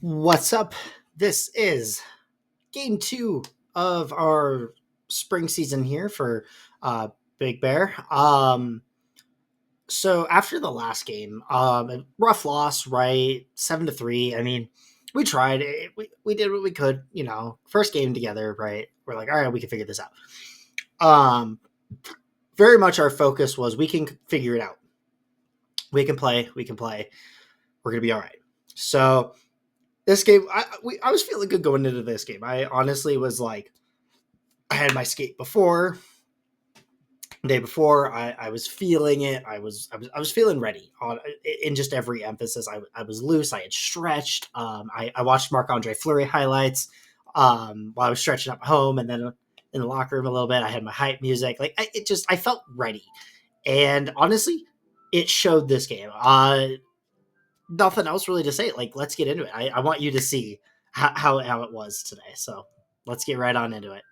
What's up? This is game two of our spring season here for Big Bear. So after the last game, a rough loss, right? 7-3. I mean, we tried. We did what we could. First game together, right? We're like, all right, we can figure this out. Very much our focus was we can figure it out. We can play. We can play. We're gonna be all right. So this game, I was feeling good going into this game. I honestly was like, I had my skate before. The day before, I was feeling it. I was feeling ready in just every emphasis. I was loose. I had stretched. I watched Marc Andre Fleury highlights while I was stretching up home, and then in the locker room a little bit. I had my hype music. Like I felt ready, and honestly, it showed this game. Nothing else really to say. Like, let's get into it. I want you to see how it was today. So let's get right on into it.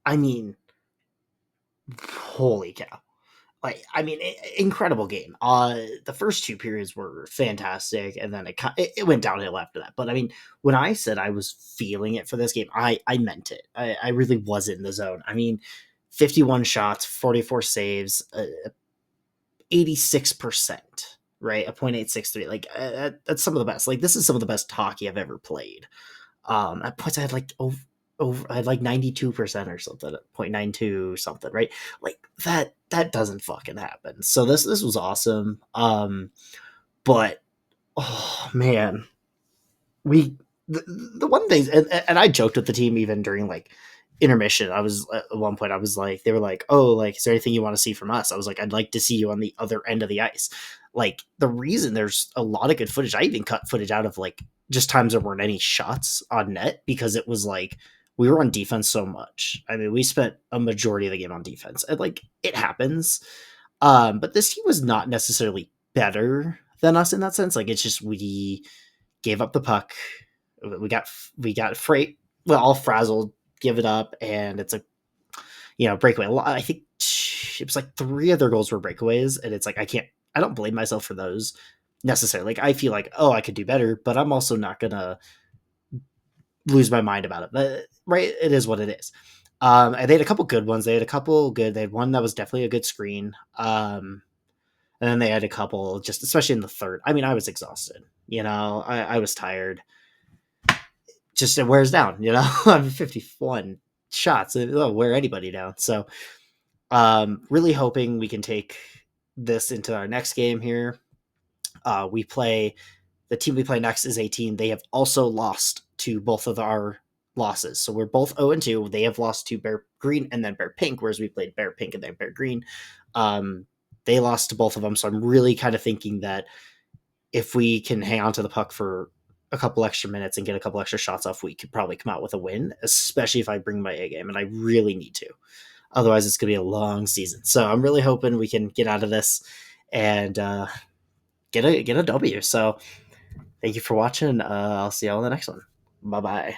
I mean, holy cow. Like, I mean, incredible game. The first two periods were fantastic, and then it went downhill after that. But I mean, when I said I was feeling it for this game, I meant it. I really was in the zone. I mean, 51 shots, 44 saves, 86%, right? A .863. Like, that's some of the best. Like, this is some of the best hockey I've ever played. At points I had like over I had like 92% or something, 0.92 something, right? Like that doesn't fucking happen. So this was awesome. But oh man, we the one thing, and I joked with the team even during like intermission. I was at one point, I was like, they were like, oh, like, is there anything you want to see from us? I was like, I'd like to see you on the other end of the ice. Like, the reason there's a lot of good footage, I even cut footage out of like just times there weren't any shots on net, because it was like we were on defense so much. I mean, we spent a majority of the game on defense, and like it happens. But this team was not necessarily better than us in that sense. Like, it's just we gave up the puck. We got freight, well, all frazzled, give it up, and it's a breakaway. I think it was like three of their goals were breakaways, and it's like I don't blame myself for those necessarily. Like, I feel like, oh, I could do better, but I'm also not gonna lose my mind about it. But right, it is what it is. And they had a couple good ones. They had one that was definitely a good screen. And then they had a couple, just especially in the third. I mean, I was exhausted. I was tired. Just it wears down. I'm 51 shots. It'll wear anybody down. So, really hoping we can take this into our next game here. The team we play next is a team. They have also lost to both of our losses. So we're both 0-2. They have lost to Bear Green and then Bear Pink, whereas we played Bear Pink and then Bear Green. They lost to both of them. So I'm really kind of thinking that if we can hang on to the puck for a couple extra minutes and get a couple extra shots off, we could probably come out with a win, especially if I bring my A game, and I really need to. Otherwise, it's going to be a long season. So I'm really hoping we can get out of this and get a W. So thank you for watching. I'll see y'all in the next one. Bye bye.